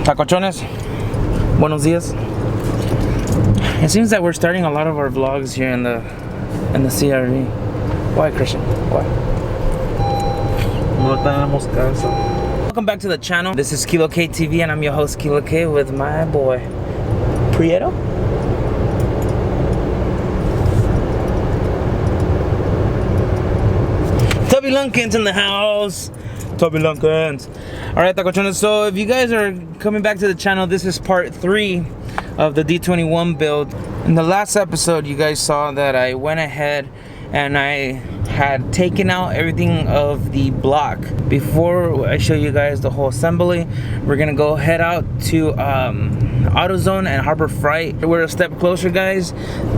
Tacochones, buenos dias. It seems that we're starting a lot of our vlogs here in the CRV. Why, Christian? Why? No tenemos casa. Welcome back to the channel. This is KILOK TV and I'm your host KILOK with my boy Prieto. Tubby Lunkins in the house. Tubby Lunkins. Alright, Tacochones, so if you guys are coming back to the channel, this is part 3 of the D21 build. In the last episode, you guys saw that I went ahead and I had taken out everything of the block. Before I show you guys the whole assembly, we're gonna go head out to AutoZone and Harbor Freight. We're a step closer, guys,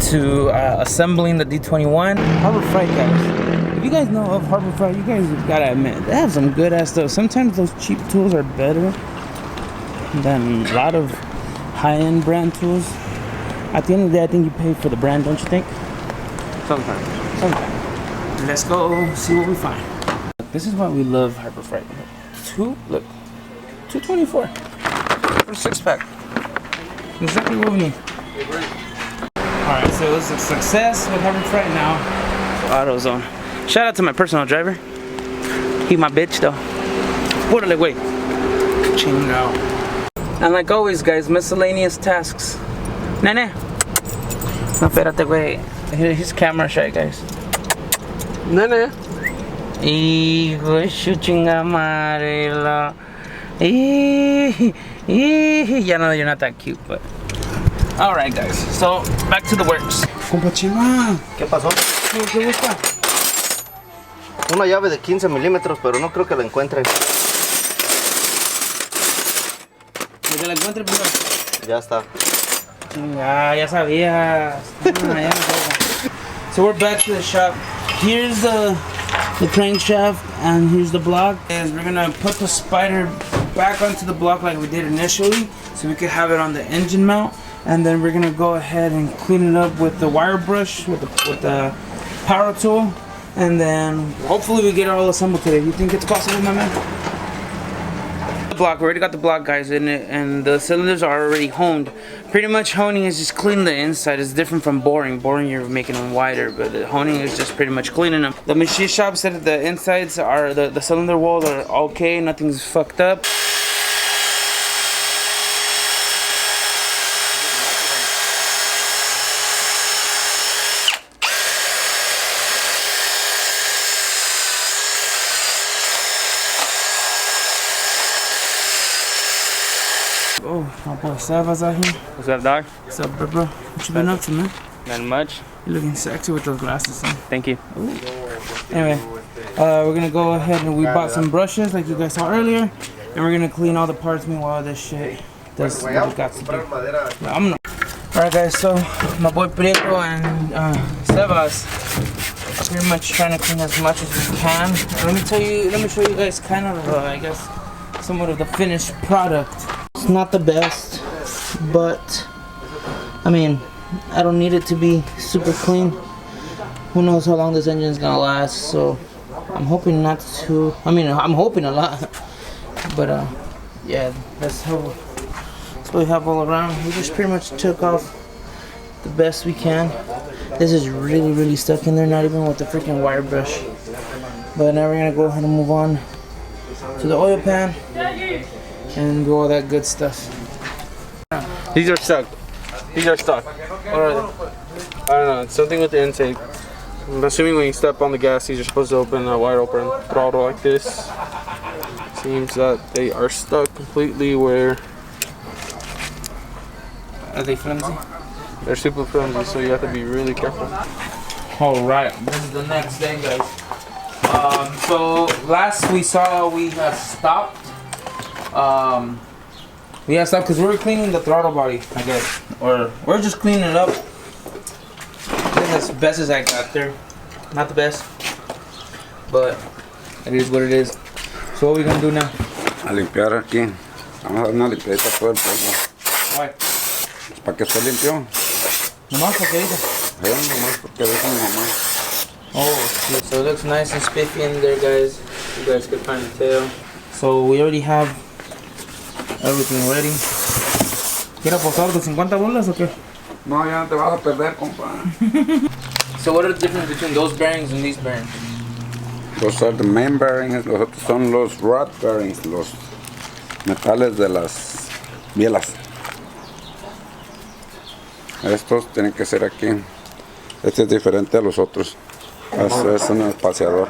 to assembling the D21. Harbor Freight, guys. If you guys know of Harbor Freight, you guys gotta admit, they have some good ass stuff. Sometimes those cheap tools are better than a lot of high-end brand tools. At the end of the day, I think you pay for the brand, don't you think? Sometimes. Let's go see what we find. This is why we love Harbor Freight. Look, $224 for a 6-pack. Exactly what we need. Alright, so it was a success with Harbor Freight now. AutoZone. Shout out to my personal driver. He my bitch though. Pórale, güey. Chingao. And like always, guys, miscellaneous tasks. Nene. No, espérate, güey. He's camera shy, guys. Nene. Hijo de su chinga madre. Yeah, no, you're not that cute, but. Alright, guys. So, back to the works. Compa Chima. ¿Qué pasó? ¿Qué busca? Una llave de 15 milímetros, pero no creo que la encuentre. Que la encuentre primero. Ya está. Ya sabías. So we're back to the shop. Here's the crankshaft and here's the block. And we're gonna put the spider back onto the block like we did initially, so we could have it on the engine mount. And then we're gonna go ahead and clean it up with the wire brush, with the power tool. And then hopefully we get it all assembled today. You think it's possible, my man? The block, we already got the block, guys, in it, and the cylinders are already honed. Pretty much honing is just cleaning the inside. It's different from boring. Boring, you're making them wider, but the honing is just pretty much cleaning them. The machine shop said that the insides are, the cylinder walls are okay, nothing's fucked up. Oh, my boy Sava's out here. What's up, dog? What's up, bro? What you been up to, man? Not much. You're looking sexy with those glasses on. Thank you. Ooh. Anyway, we're gonna go ahead and we bought some brushes like you guys saw earlier, and we're gonna clean all the parts meanwhile this shit does what it got to do. Yeah, Alright, guys, so my boy Prieto and Sebas are pretty much trying to clean as much as we can. Let me show you guys kind of, I guess, somewhat of the finished product. It's not the best, but I mean, I don't need it to be super clean. Who knows how long this engine's gonna last, so I'm hoping not to. I mean, I'm hoping a lot, but yeah, that's what we have all around. We just pretty much took off the best we can. This is really stuck in there, not even with the freaking wire brush. But now we're gonna go ahead and move on to the oil pan and do all that good stuff. These are stuck. What are they? I don't know. It's something with the intake. I'm assuming when you step on the gas, these are supposed to open a wide open throttle like this. Seems that they are stuck completely where. Are they flimsy? They're super flimsy, so you have to be really careful. Alright, this is the next day, guys. So last we saw we have stopped. We have stopped because we were cleaning the throttle body, I guess. Or we're just cleaning it up. I think that's the best as I got there. Not the best, but it is what it is. So what are we gonna do now? A limpiar aquí. Vamos a dar una limpieza todo el polvo. Why? ¿Para que esté limpio? Nomás porque dice. Nomás porque dijo mi mamá. Oh, shit. So it looks nice and spiffy in there, guys. You guys can find the tail. So we already have everything ready. ¿Quiero apostar de 50 bolas o qué? No, ya no te vas a perder, compa. So what are the difference between those bearings and these bearings? Los are the main bearings, los otros son los rod bearings, los metales de las bielas. Estos tienen que ser aquí. Este es diferente a los otros. Este es un espaciador.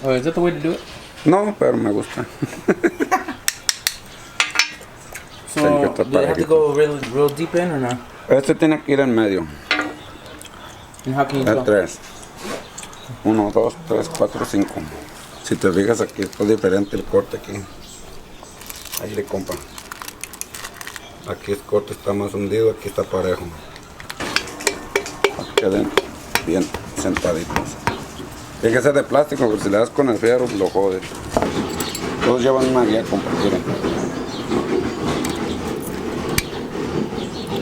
Oh, is that the way to do it? No, pero me gusta. So Tiene que estar do you have to parejito. go real deep in or no? Este tiene que ir en medio. And how can you Es tell? 3. 1, 2, 3, 4, 5. Si te fijas aquí está diferente el corte aquí. Ahí le compa. Aquí el corte está más hundido, aquí está parejo. Queden bien sentaditos. Tiene que ser de plástico, porque si le das con el fierro lo jodes. Todos llevan una guía, compa, miren.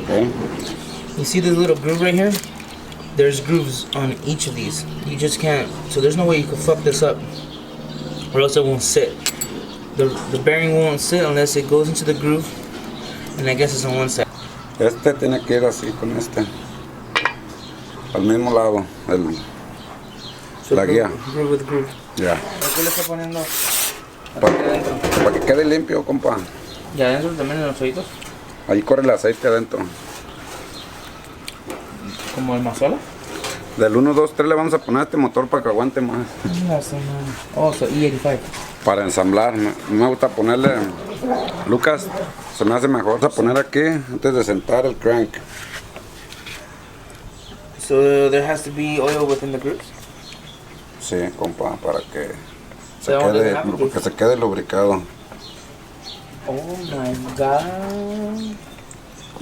Okay. You see this little groove right here? There's grooves on each of these. You just can't, so there's no way you can fuck this up or else it won't sit. The bearing won't sit unless it goes into the groove, and I guess it's on one side. Este tiene que ir así con este. Al mismo lado, So la groove, guía. groove with groove. Ya. ¿Por qué le está poniendo Para, aquí adentro? para que quede limpio, compa. ¿Y adentro también en los oídos? Ahí corre el aceite adentro. ¿Como el mazola? Del 1, 2, 3 le vamos a poner este motor para que aguante más. Oh, so E85. Para ensamblar, me gusta ponerle, Lucas, se me hace mejor. Vamos a poner aquí antes de sentar el crank. So there has to be oil within the grooves? Sí, compa, para que So se quede lubricado. Oh my god.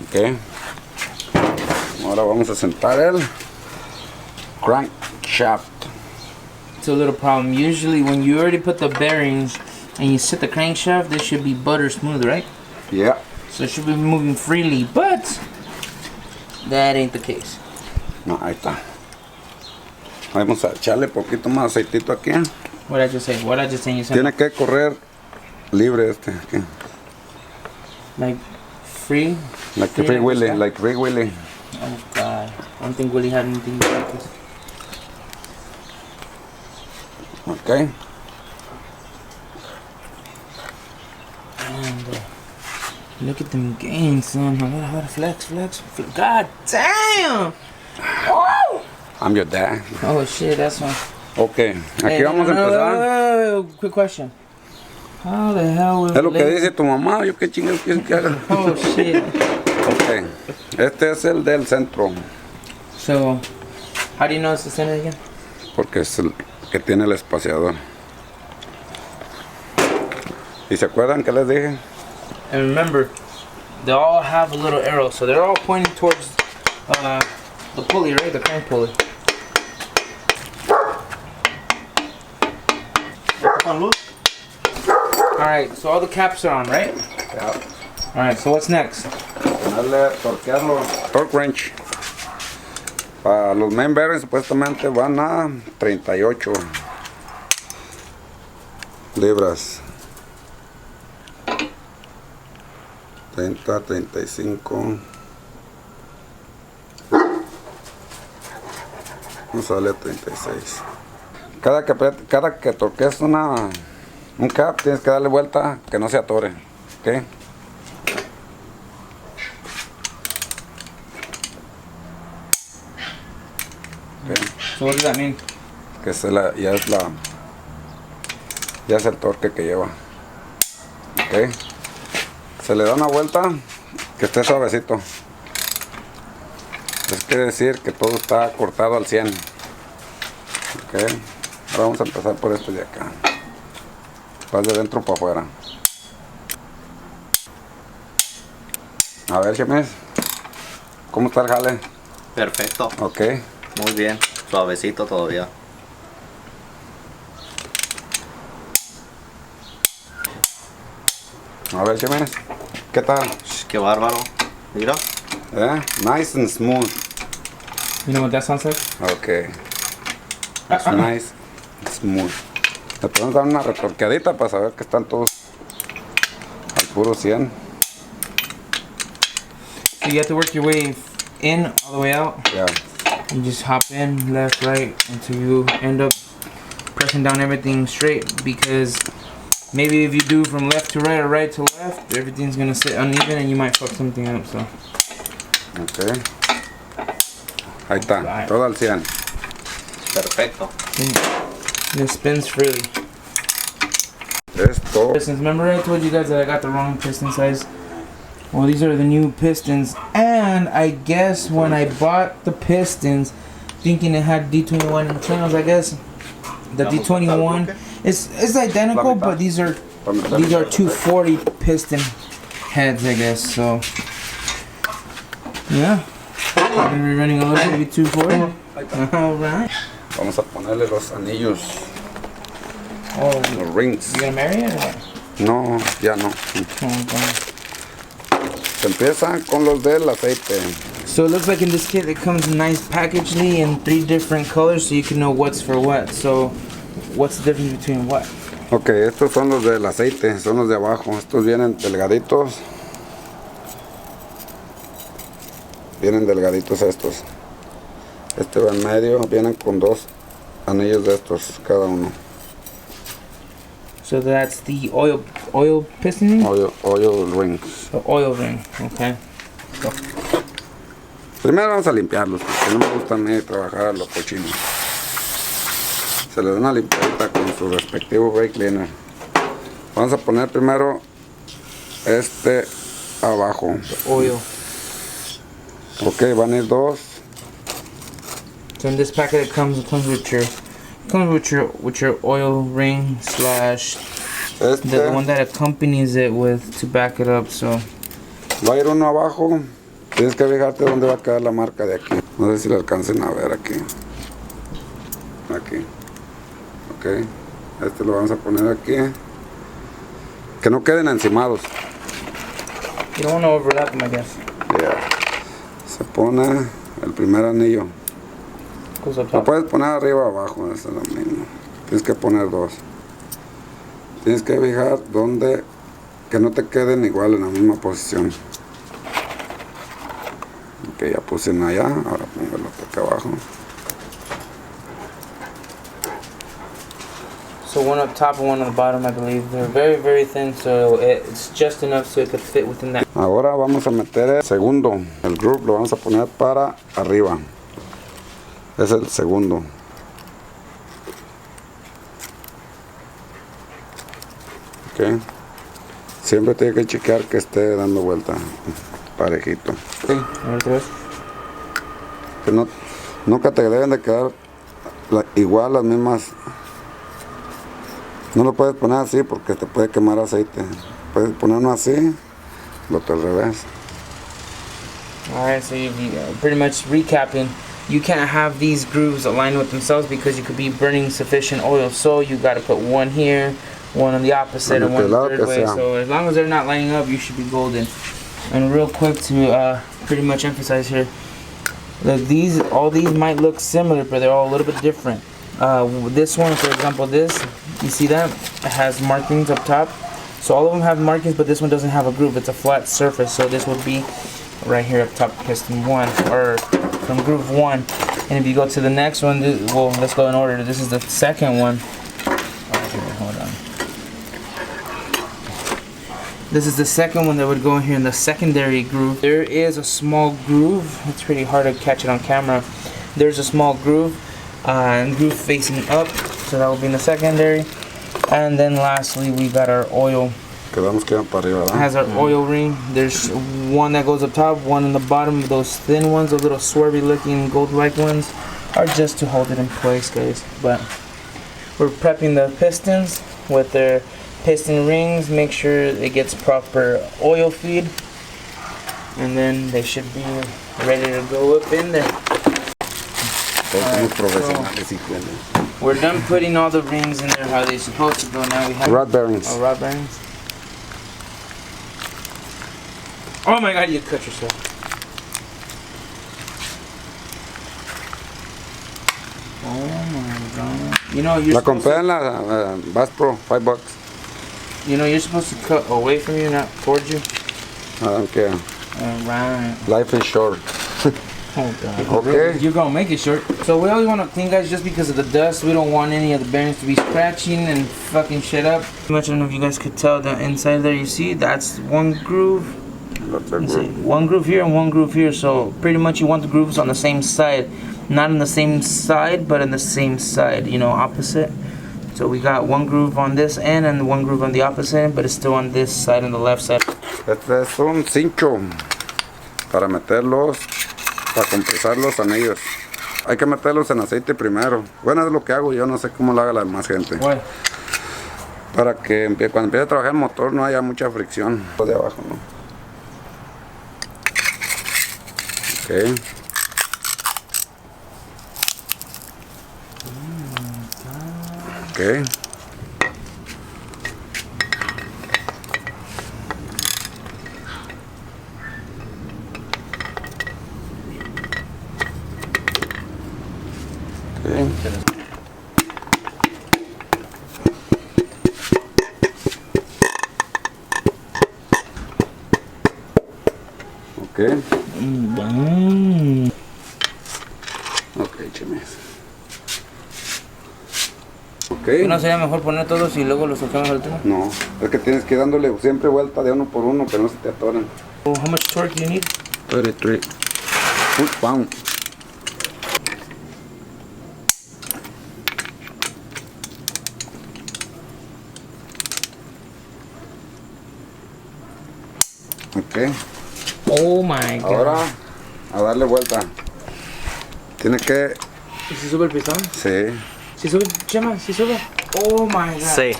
Ok. Ahora vamos a sentar el crankshaft. It's a little problem. Usually when you already put the bearings and you set the crankshaft, this should be butter smooth, right? Yeah. So it should be moving freely, but that ain't the case. No, ahí está. Vamos a echarle poquito más aceitito aquí. What did I just say? What did I just say? You said Tiene que correr libre este aquí. like free? Like Free Willy, like like Free Willy. Oh god. I don't think Willie had anything like this. Ok. And look at them gains, son. Flex. God damn! Oh! I'm your dad. Oh shit, that's one. Ok, aquí vamos a empezar. Quick question. How the hell will Es lo que dice tu mamá, yo qué chingados quieres que haga. Oh shit. Ok, este es el del centro, So, how do you know it's the center again? porque es el que tiene el espaciador. ¿Y se acuerdan que les dije? And remember, they all have a little arrow, so they're all pointing towards the pulley, right? The crank pulley. Alright, so all the caps are on, right? Ya. Alright, so what's next? Ponerle, torquearlo. Torque wrench. Para los main bearings supuestamente van a 38 libras. 30, 35. No sale 36. Cada que torques un cap, tienes que darle vuelta que no se atore. ¿Ok? So what does that mean? Que ya es el torque que lleva. Ok. Se le da una vuelta que esté suavecito. Eso quiere decir que todo está cortado al 100. Ok. Ahora vamos a empezar por este de acá. Vas de dentro para afuera. A ver, Chemes. ¿Cómo está el jale? Perfecto. Ok. Muy bien. Suavecito todavía. A ver, Jiménez. ¿Qué tal? Qué bárbaro. Mira. Nice and smooth. You know what that sounds like? Okay. It's nice and smooth. Le podemos dar una retorqueadita para saber que están todos al puro 100. So you have to work your way in all the way out. Yeah. You just hop in left, right until you end up pressing down everything straight, because maybe if you do from left to right or right to left, everything's gonna sit uneven and you might fuck something up. So. Okay. Ahí está, todo al 100. Perfecto. It spins freely. Esto. Pistons. Remember I told you guys that I got the wrong piston size? Well, these are the new pistons, and I guess when I bought the pistons, thinking it had D21 internals, I guess the D21 is identical, but these are 240 piston heads, I guess. So yeah, we're running a little bit 240. All right. Vamos a ponerle los anillos, Oh, los rings. you gonna marry it or what? No, ya no. Oh, Se empieza con los del aceite. so it looks like in this kit it comes nice packagely in 3 different colors, so you can know what's for what. So what's the difference between what? Ok, estos son los del aceite, son los de abajo. Estos vienen delgaditos. Vienen delgaditos estos. Este va en medio, vienen con 2 anillos de estos cada uno. So that's the oil piston? Oil rings. The oil ring, okay. Primero vamos a limpiarlos, porque no me gusta a mí trabajar a los cochinos. Se le da una limpiadita con su respectivo brake cleaner. Vamos a poner primero este abajo. The oil. Ok, van a ir 2. So in this packet it comes with your oil ring slash the one that accompanies it with to back it up. So va a ir uno abajo. Tienes que fijarte dónde va a quedar la marca de aquí. No sé si lo alcancen a ver aquí. Aquí. Ok. Este lo vamos a poner aquí. Que no queden encimados. you don't want to overlap them, I guess. Yeah. Se pone el primer anillo. Goes up Lo top. puedes poner arriba o abajo, eso es lo mismo. Tienes que poner 2. Tienes que fijar dónde, que no te queden igual en la misma posición. Ok, ya puse una allá, ahora pongo el otro acá abajo. So one up top and one on the bottom, I believe. They're very, very thin, so it's just enough so it could fit within that. Ahora vamos a meter el segundo. El groove lo vamos a poner para arriba. Es el segundo. Ok. Siempre tiene que chequear que esté dando vuelta parejito. Que no, nunca te deben de quedar igual las mismas. No lo puedes poner así porque te puede quemar aceite. Puedes ponerlo así, lo otro al revés. Alright, so you pretty much recapping. You can't have these grooves aligned with themselves because you could be burning sufficient oil. So you got to put one here, one on the opposite, and one the third way. So as long as they're not lining up, you should be golden. And real quick to pretty much emphasize here, look, all these might look similar, but they're all a little bit different. This one, for example, you see that? It has markings up top. So all of them have markings, but this one doesn't have a groove. It's a flat surface. So this would be right here up top, piston 1, or from groove 1. And if you go to the next one, well, let's go in order. This is the second one. Hold on. This is the second one that would go in here in the secondary groove. There is a small groove. It's pretty hard to catch it on camera. There's a small groove, and groove facing up. So that will be in the secondary. And then lastly, we got our oil. Quedamos que van para arriba, ¿verdad? Has our oil ring. There's one that goes up top, one in the bottom. Those thin ones, the little swervy looking gold-like ones, are just to hold it in place, guys. But we're prepping the pistons with their piston rings. Make sure it gets proper oil feed, and then they should be ready to go up in there. We're done putting all the rings in there how they're supposed to go. Now we have rod bearings. rod bearings. Oh my god, you cut yourself. Oh my god. You know, you're La supposed compré to, en la Bass Pro, $5. you know, you're supposed to cut away from you, not towards you. I don't care. Alright. Life is short. Oh god. Okay. You're gonna make it short. So we always want to clean, guys, just because of the dust. We don't want any of the bearings to be scratching and fucking shit up. I don't know if you guys could tell the inside there. You see, that's one groove. That's a Let's see, group. one groove here and one groove here. So pretty much you want the grooves on the same side, not on the same side, but on the same side. You know, opposite. So we got one groove on this end and one groove on the opposite end, but it's still on this side, on the left side. Este es un cincho para meterlos, para compresar los anillos. Hay que meterlos en aceite primero. Bueno, es lo que hago yo, no sé cómo lo haga la demás gente. What? Para que cuando empiece a trabajar el motor no haya mucha fricción. Lo de abajo, ¿no? Ok. Ok. Ok. Ok, chimes. Ok. ¿No sería mejor poner todos y luego los sacamos al último? No, es que tienes que ir dándole siempre vuelta de uno por uno, que no se te atoren. Oh, how much torque do you need? 33 foot-pound. Ok, Oh my god. ahora a darle vuelta. Tiene que... ¿Y si sube el pistón? Sí. ¿Si sube, Chema? ¿Si sube? Oh my god. Sí.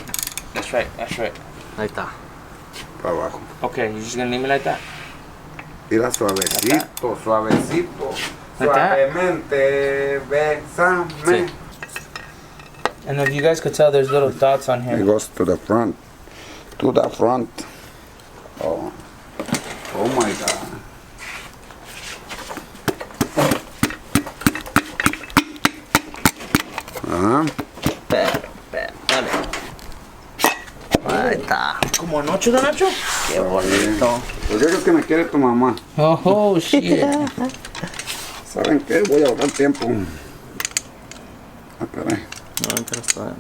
That's right, that's right. Ahí está. Para abajo. Okay, you're just gonna leave me like that? Mira, suavecito, suavecito. Like that? Suavemente, bésame. Sí. And if you guys could tell, there's little dots on It here. goes to the front. To the front. Oh. Oh my god. Ajá. Dale. Ahí está. ¿Como anoche, don Nacho? Qué bonito. Pues yo creo que me quiere tu mamá. Oh, shit. ¿Saben qué? Voy a ahorrar tiempo. Ah, caray. No, pero está bien.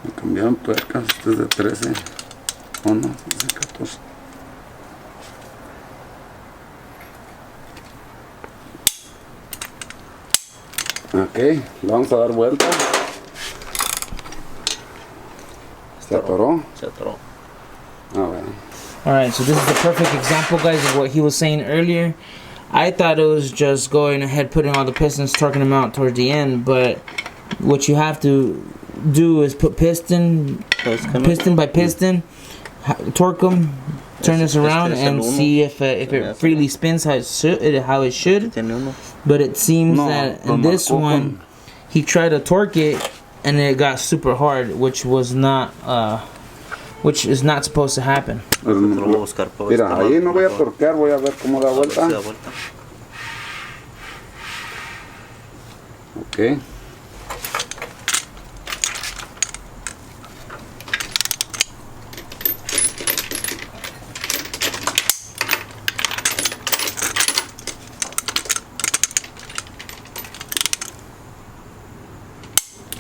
Me cambiaron tuercas. Este es de 13. Oh no, es de 14. Ok, le vamos a dar vuelta. ¿Se atoró? Se atoró. A ver. Alright, so this is the perfect example, guys, of what he was saying earlier. I thought it was just going ahead, putting all the pistons, torquing them out towards the end, but what you have to do is put piston by piston, torque them, turn this around, and see if it freely spins how it should. Tiene uno. But it seems No, that lo in this marcó one, he tried to torque it, and it got super hard, which is not supposed to happen. Te lo voy a buscar para ver Mira, si está ahí mal. no voy a torquear, voy a ver cómo da A ver si vuelta. da vuelta. Ok.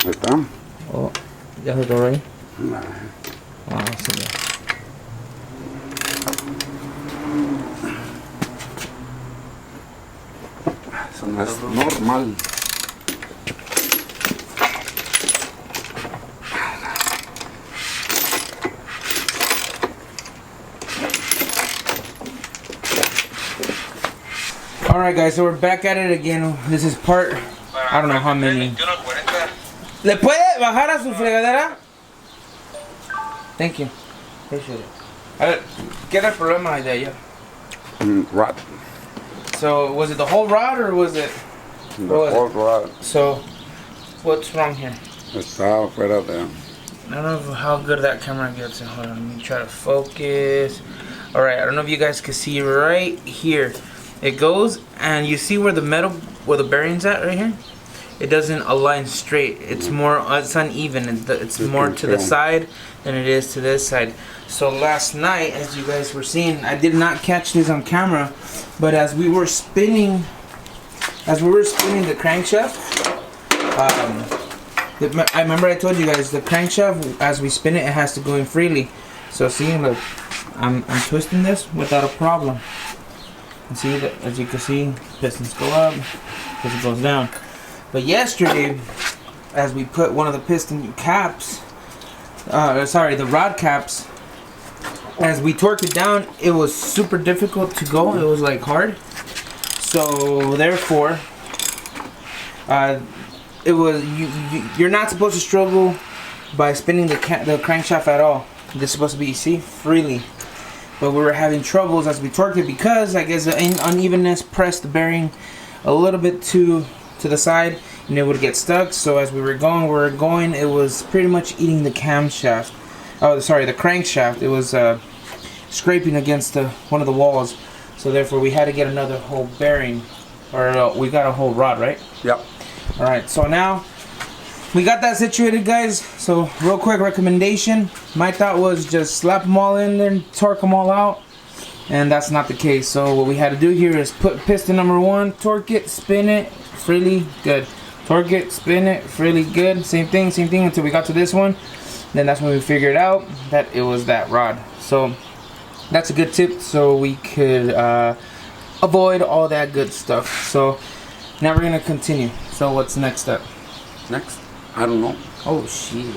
Ahí está. Oh, ya se atoró ahí. Nah. Wow, so yeah. Eso no es normal. Alright, guys, so we're back at it again. This is part, I don't know how many. ¿Le puede bajar a su fregadera? Thank you. Appreciate it. A ver, ¿qué era el problema de ayer? Rot. So was it the whole rod or was it? The whole rod So what's wrong here? está fuera de... I don't know how good that camera gets. Hold on, let me try to focus. Alright, I don't know if you guys can see right here. It goes and you see where the metal, where the bearing's at right here? It doesn't align straight. It's more, it's uneven. It's more to the side than it is to this side. So last night, as you guys were seeing, I did not catch this on camera, but as we were spinning the crankshaft, I remember I told you guys the crankshaft, as we spin it, it has to go in freely. So see, look, I'm twisting this without a problem. And see that, as you can see, pistons go up, piston goes down. But yesterday, as we put one of the piston caps, the rod caps, as we torqued it down, it was super difficult to go. It was like hard. So therefore, it was you're not supposed to struggle by spinning the crankshaft at all. This is supposed to be, see, freely. But we were having troubles as we torqued it because I guess the unevenness pressed the bearing a little bit to the side and it would get stuck. So as we were going, it was pretty much eating the camshaft. Oh, sorry, the crankshaft. It was scraping against one of the walls. So therefore, we had to get another whole bearing, or we got a whole rod, right? Yep. All right. So now we got that situated, guys. So real quick recommendation. My thought was just slap them all in there and torque them all out. And that's not the case. So what we had to do here is put piston number 1, torque it, spin it, freely, good. Torque it, spin it, freely, good. Same thing until we got to this one. Then that's when we figured out that it was that rod. So that's a good tip, so we could avoid all that good stuff. So now we're gonna continue. So what's next step? Next? I don't know. Oh shit.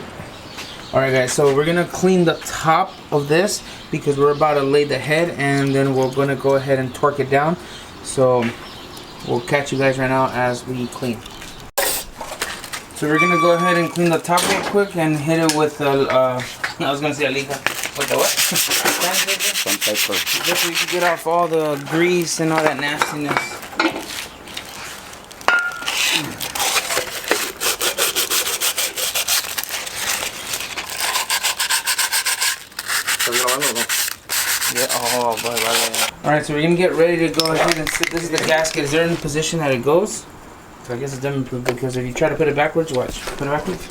Alright guys, so we're gonna clean the top of this because we're about to lay the head and then we're gonna go ahead and torque it down. So we'll catch you guys right now as we clean. So we're gonna go ahead and clean the top real quick and hit it with I was gonna say a liga. With the what? Sandpaper. Just so you can get off all the grease and all that nastiness. Yeah, oh, boy. Alright, so we're gonna get ready to go ahead and sit. This is the gasket. Is there in the position that it goes? So I guess it's dummy proof because if you try to put it backwards, watch. Put it backwards.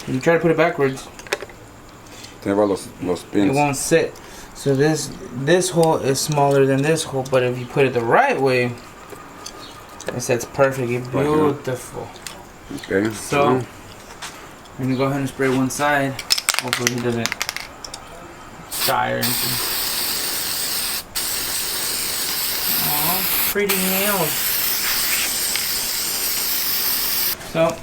If you try to put it backwards, Los pins. it won't sit. So this hole is smaller than this hole, but if you put it the right way, it sits perfectly beautiful. Okay. So I'm gonna go ahead and spray one side. Hopefully he doesn't die or anything. Aw, pretty nails. So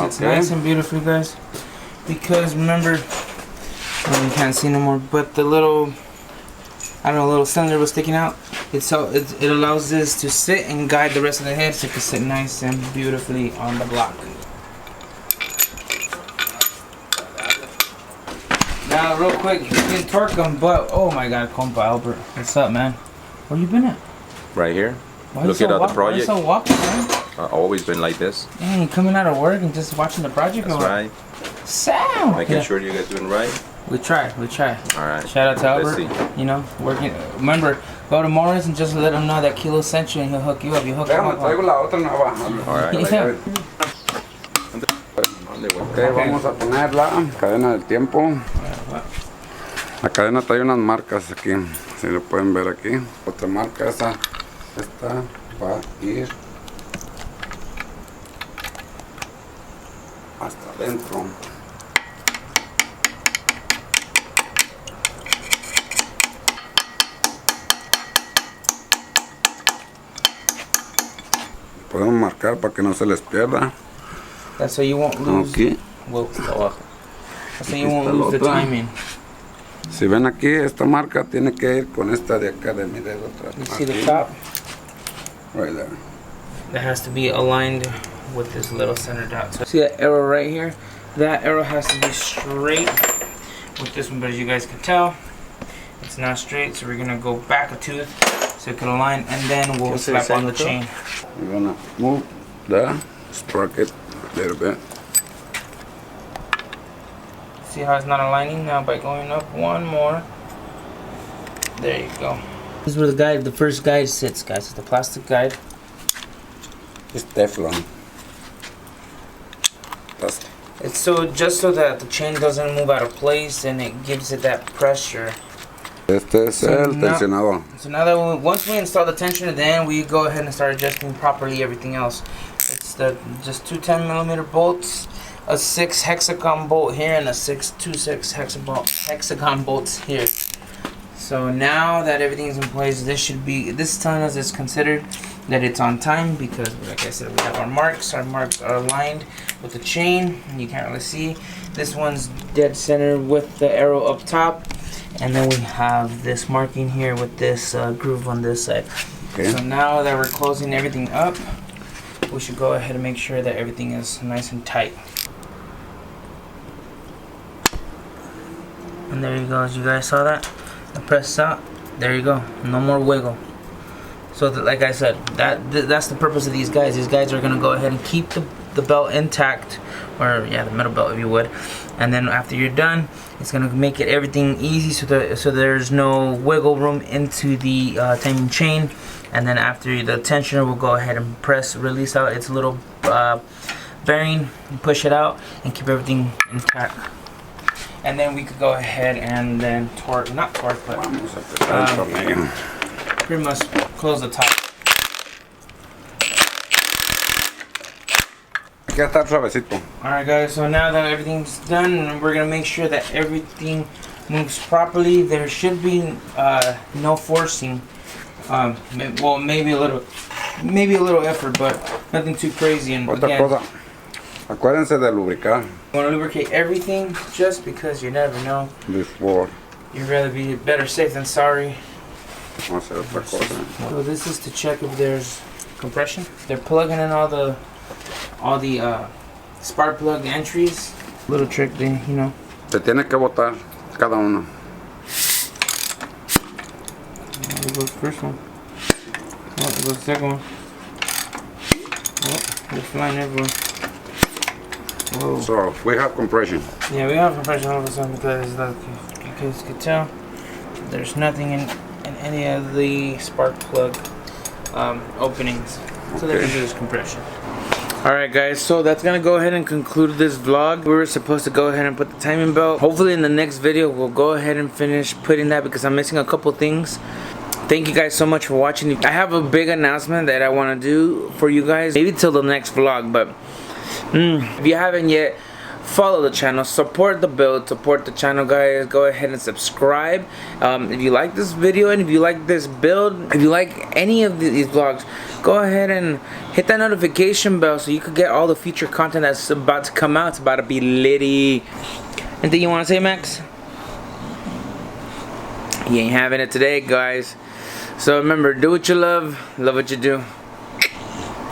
it's nice and beautiful, guys. Because remember, you can't see no more, but the little, I don't know, little cylinder was sticking out. It allows this to sit and guide the rest of the head so it can sit nice and beautifully on the block. Now, real quick, you can torque them, but oh my God, compa Albert, what's up, man? Where you been at? Right here. Why Looking so at the project. Why you so walking, man? I've always been like this. Man, you coming out of work and just watching the project? That's right. Sound. Making sure you guys doing right. We try. All right. Shout out to Let's Albert. You know, working. Remember, go to Morris and just let him know that KILOK sent you and he'll hook you up. You hook him up. Traigo la otra nueva. All right. Yeah. Ok, vamos a poner la cadena del tiempo. La cadena trae unas marcas aquí, si lo pueden ver aquí. Otra marca, esta va a ir hasta adentro. Podemos marcar para que no se les pierda. That's so you won't lose. Aquí. Well, that's so you won't lose the timing. Si ven aquí, esta marca tiene que ir con esta de acá de mi dedo atrás. You see the Aquí. top? Right there. That has to be aligned with this little center dot. So see that arrow right here? That arrow has to be straight with this one, but as you guys can tell, it's not straight, so we're gonna go back a tooth so it can align, and then we'll slap on the chain. We're gonna move the sprocket a little bit. See how it's not aligning now by going up one more. There you go. This is where the first guide sits, guys. It's the plastic guide. It's Teflon. That's It's just so that the chain doesn't move out of place, and it gives it that pressure. Este es el tensionador. So now that once we install the tensioner, then we go ahead and start adjusting properly everything else. It's just two 10mm bolts, a 6 hexagon bolt here, and a 2/6 hexagon bolts here. So now that everything's in place, this is telling us it's considered that it's on time, because like I said, we have our marks. Our marks are aligned with the chain, and you can't really see. This one's dead center with the arrow up top, and then we have this marking here with this groove on this side. Okay. So now that we're closing everything up, we should go ahead and make sure that everything is nice and tight. And there you go, as you guys saw that. I press out, there you go, no more wiggle. So that, like I said, that's the purpose of these guys. These guys are gonna go ahead and keep the belt intact, or yeah, the metal belt if you would. And then after you're done, it's gonna make everything easy, so there's no wiggle room into the timing chain. And then after the tensioner, will go ahead and release out its little bearing, and push it out, and keep everything intact. And then we could go ahead and then pretty much close the top. Aquí está suavecito. Alright guys, so now that everything's done, we're gonna make sure that everything moves properly. There should be no forcing. Well, maybe a little effort, but nothing too crazy. And Otra again, cosa, acuérdense de lubricar you want to lubricate everything, just because you never know. before. You'd rather be better safe than sorry. Vamos a hacer otra cosa. So this is to check if there's compression. They're plugging in all the spark plug entries. Little trick there, you know. Se tiene que botar cada uno. There goes the first one. Oh, there goes the second one. Oh, they're flying everywhere. Whoa. So we have compression. Yeah, we have compression all of a sudden, because like you guys can tell, there's nothing in any of the spark plug openings. So there is compression. Alright guys, so that's gonna go ahead and conclude this vlog. We were supposed to go ahead and put the timing belt. Hopefully in the next video we'll go ahead and finish putting that, because I'm missing a couple things. Thank you guys so much for watching. I have a big announcement that I want to do for you guys, maybe till the next vlog, but if you haven't yet, follow the channel, support the build, support the channel, guys. Go ahead and subscribe. If you like this video, and if you like this build, if you like any of these vlogs, go ahead and hit that notification bell so you could get all the future content that's about to come out. It's about to be litty. Anything you want to say, Max? You ain't having it today, guys. So remember, do what you love what you do.